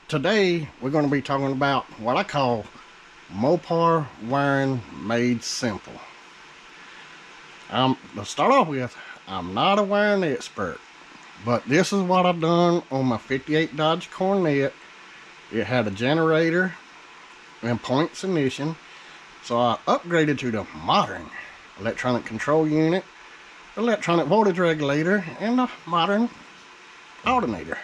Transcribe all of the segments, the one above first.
Today we're going to be talking about what I call Mopar wiring made simple. To start off with, I'm not a wiring expert, but this is what I've done on my 58 Dodge Coronet. It had a generator and points ignition, so I upgraded to the modern electronic control unit, electronic voltage regulator, and the modern alternator.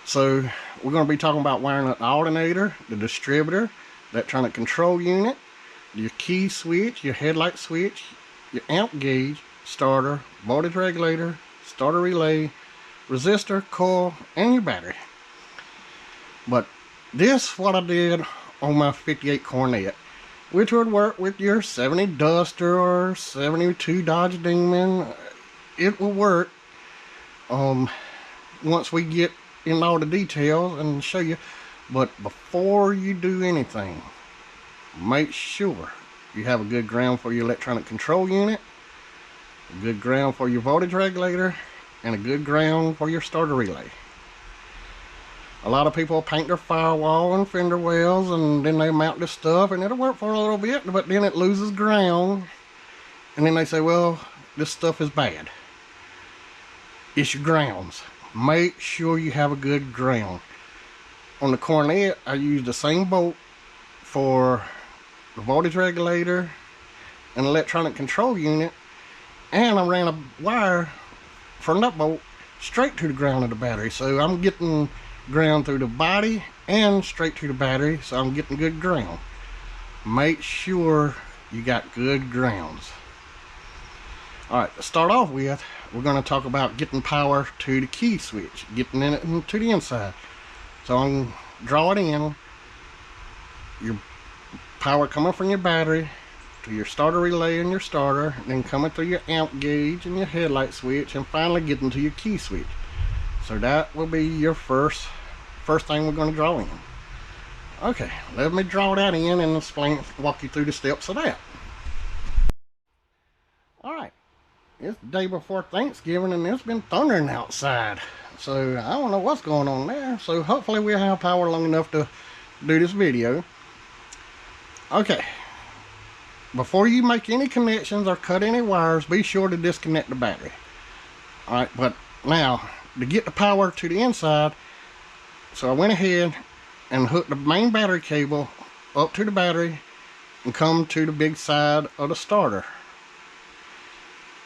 So we're going to be talking about wiring up the alternator, the distributor, electronic control unit, your key switch, your headlight switch, your amp gauge, starter, voltage regulator, starter relay, resistor, coil, and your battery. But this is what I did on my 58 Coronet, which would work with your 70 Duster or 72 Dodge Demon. It will work once we get in all the details and show you. But before you do anything, make sure you have a good ground for your electronic control unit, a good ground for your voltage regulator, and a good ground for your starter relay. A lot of people paint their firewall and fender wells, and then they mount this stuff, and it'll work for a little bit, but then it loses ground, and then they say, well, this stuff is bad. It's your grounds. Make sure you have a good ground. On the Coronet, I used the same bolt for the voltage regulator and electronic control unit, and I ran a wire from that bolt straight to the ground of the battery. So I'm getting ground through the body and straight to the battery, so I'm getting good ground. Make sure you got good grounds. Alright, to start off with, we're going to talk about getting power to the key switch, getting it to the inside. So I'm going to draw it in, your power coming from your battery to your starter relay and your starter, then coming through your amp gauge and your headlight switch, and finally getting to your key switch. So that will be your first thing we're going to draw in. Okay, let me draw that in and walk you through the steps of that. Alright, it's the day before Thanksgiving and it's been thundering outside. So I don't know what's going on there. So hopefully we'll have power long enough to do this video. Okay, before you make any connections or cut any wires, be sure to disconnect the battery. Alright, but now to get the power to the inside, so I went ahead and hooked the main battery cable up to the battery and come to the big side of the starter.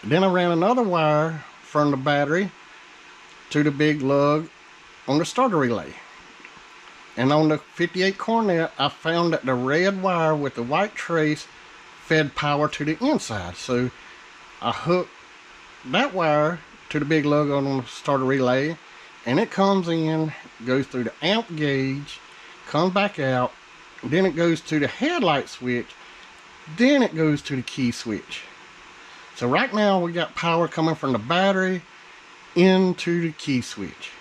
Then I ran another wire from the battery to the big lug on the starter relay. And on the 58 Coronet, I found that the red wire with the white trace fed power to the inside. So I hooked that wire to the big lug on the starter relay, and it comes in, goes through the amp gauge, comes back out, then it goes to the headlight switch, then it goes to the key switch. So right now we got power coming from the battery into the key switch.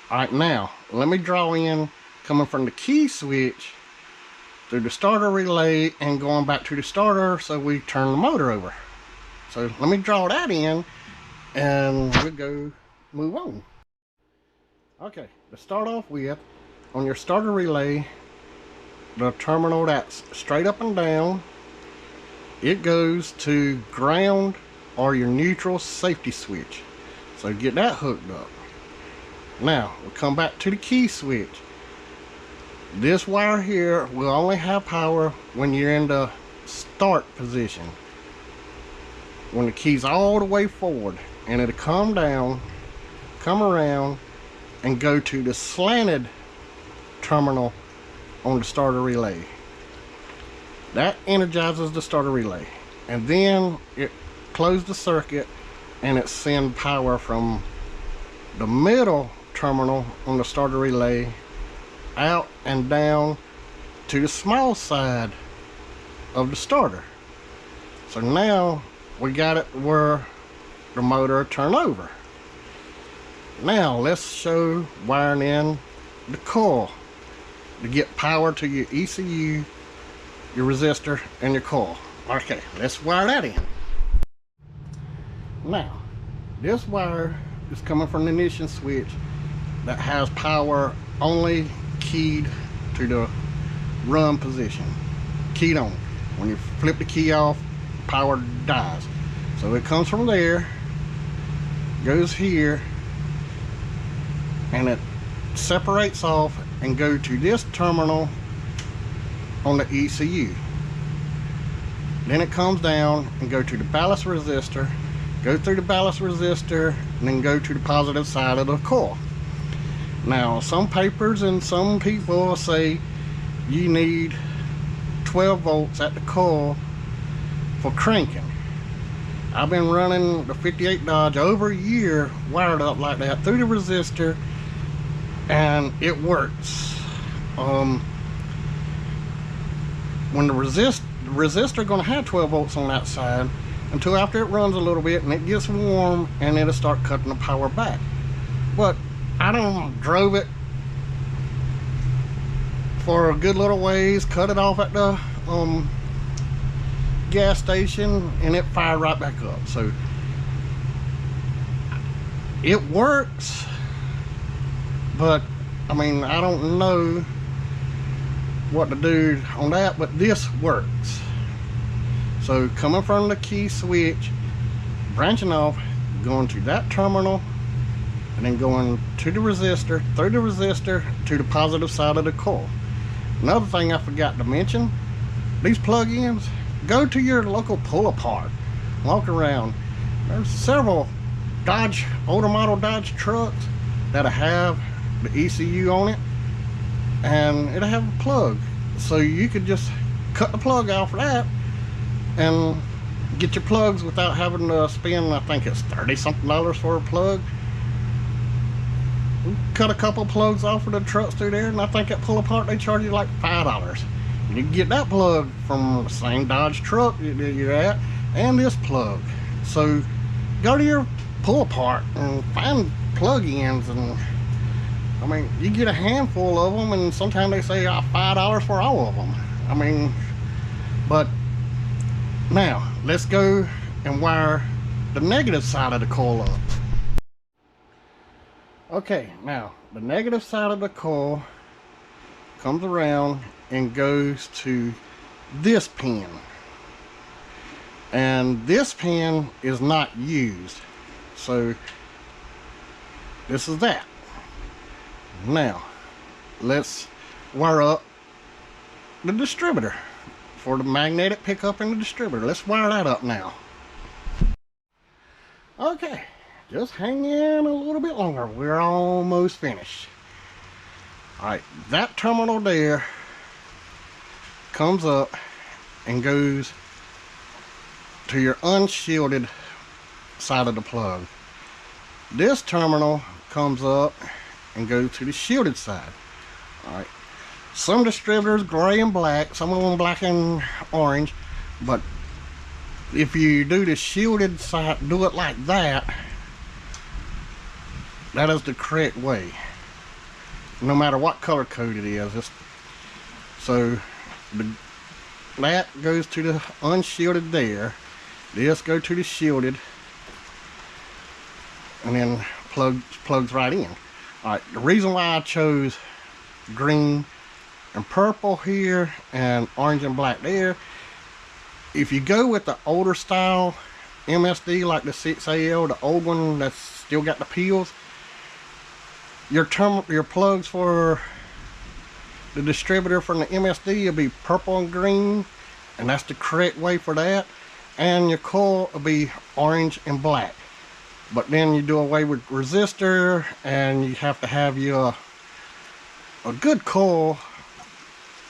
Alright, now let me draw in coming from the key switch through the starter relay and going back to the starter, so we turn the motor over. So let me draw that in and we'll go move on. Okay, to start off with, on your starter relay, the terminal that's straight up and down, it goes to ground or your neutral safety switch. So get that hooked up. Now we'll come back to the key switch. This wire here will only have power when you're in the start position, when the key's all the way forward, and it'll come down, come around, and go to the slanted terminal on the starter relay. That energizes the starter relay, and then it closes the circuit and it sends power from the middle terminal on the starter relay out and down to the small side of the starter. So now we got it where the motor turn over. Now let's show wiring in the coil to get power to your ECU, your resistor, and your coil. Okay, let's wire that in. Now, this wire is coming from the ignition switch that has power only keyed to the run position, keyed on. When you flip the key off, power dies. So it comes from there, goes here, and it separates off and go to this terminal on the ECU. Then it comes down and go to the ballast resistor, go through the ballast resistor, and then go to the positive side of the coil. Now, some papers and some people say you need 12 volts at the coil for cranking. I've been running the 58 Dodge over a year wired up like that through the resistor, and it works. When the resistor gonna have 12 volts on that side until after it runs a little bit and it gets warm, and it'll start cutting the power back. But I done drove it for a good little ways, cut it off at the gas station, and it fired right back up. So it works, but I mean, I don't know what to do on that, but this works. So coming from the key switch, branching off, going to that terminal, and then going to the resistor, through the resistor to the positive side of the coil. Another thing I forgot to mention, these plug-ins, go to your local pull-apart, walk around. There's several Dodge, older model Dodge trucks that'll have the ECU on it, and it'll have a plug. So you could just cut the plug off of that and get your plugs without having to spend, I think it's $30-something for a plug. Cut a couple plugs off of the trucks through there, and I think at pull apart they charge you like $5. And you can get that plug from the same Dodge truck you're at, and this plug. So go to your pull apart and find plug-ins, and I mean, you get a handful of them, and sometimes they say $5 for all of them. I mean, but now let's go and wire the negative side of the coil up. Okay, now the negative side of the coil comes around and goes to this pin, and this pin is not used, so this is that. Now let's wire up the distributor for the magnetic pickup in the distributor. Let's wire that up now. Okay, just hang in a little bit longer. We're almost finished. Alright, that terminal there comes up and goes to your unshielded side of the plug. This terminal comes up and goes to the shielded side. Alright, some distributors gray and black, some of them black and orange, but if you do the shielded side, do it like that, that is the correct way, no matter what color code it is. So that goes to the unshielded there, this go to the shielded, and then plugs right in. Alright, the reason why I chose green and purple here and orange and black there, if you go with the older style MSD like the 6AL, the old one that's still got the peels, your plugs for the distributor from the MSD will be purple and green, and that's the correct way for that, and your coil will be orange and black. But then you do away with resistor, and you have to have your a good coil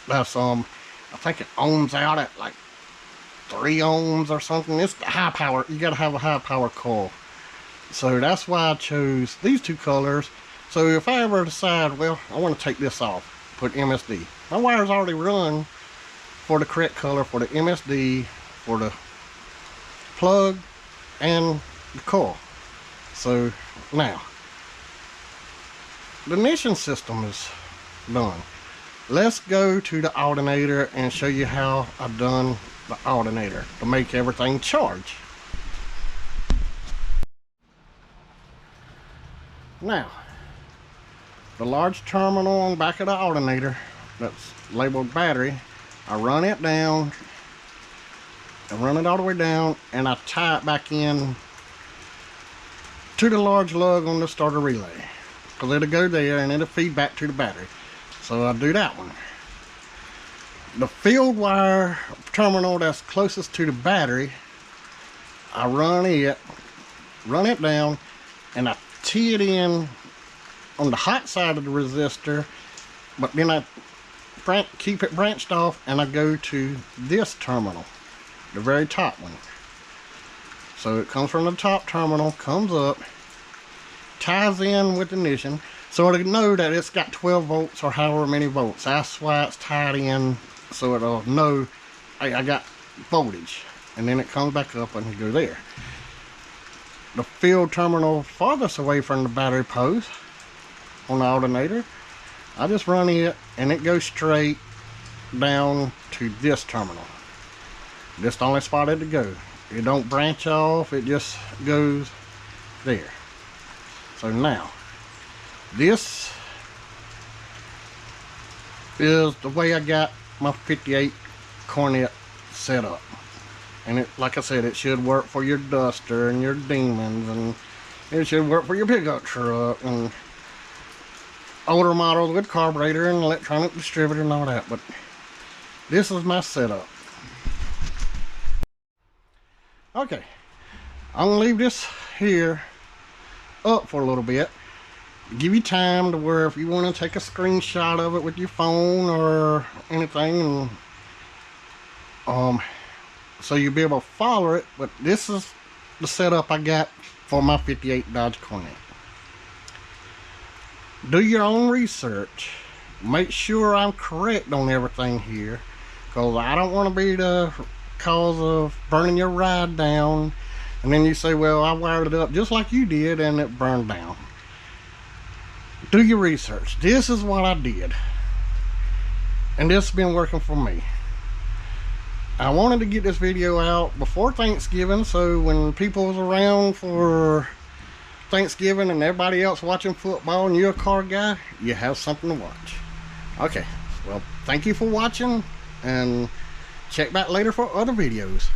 that's I think it ohms out at like 3 ohms or something. It's the high power. You got to have a high power coil. So that's why I chose these two colors. So if I ever decide, well, I want to take this off, put MSD, my wire's already run for the correct color for the MSD, for the plug and the coil. So now the ignition system is done. Let's go to the alternator and show you how I've done the alternator to make everything charge. Now the large terminal on the back of the alternator that's labeled battery. I run it down, I run it all the way down, and I tie it back in to the large lug on the starter relay, because it'll go there and it'll feed back to the battery. So I do that one. The field wire terminal that's closest to the battery, I run it down, and I tee it in on the hot side of the resistor, but then I keep it branched off, and I go to this terminal, the very top one. So it comes from the top terminal, comes up, ties in with the ignition, so it'll know that it's got 12 volts or however many volts. That's why it's tied in, so it'll know, hey, I got voltage. And then it comes back up and go there. The field terminal farthest away from the battery post on the alternator, I just run it and it goes straight down to this terminal. This is the only spot it to go. It don't branch off, it just goes there. So now, this is the way I got my 58 Coronet set up. And it, like I said, it should work for your Duster and your Demons, and it should work for your pickup truck and older models with carburetor and electronic distributor and all that. But this is my setup. Okay, I'm gonna leave this here up for a little bit, give you time to where if you want to take a screenshot of it with your phone or anything, and so you'll be able to follow it. But this is the setup I got for my 58 Dodge Coronet. Do your own research. Make sure I'm correct on everything here, because I don't want to be the cause of burning your ride down, and then you say, well, I wired it up just like you did and it burned down. Do your research. This is what I did, and this has been working for me. I wanted to get this video out before Thanksgiving, so when people was around for Thanksgiving and everybody else watching football and you're a car guy, you have something to watch. Okay, well, thank you for watching, and check back later for other videos.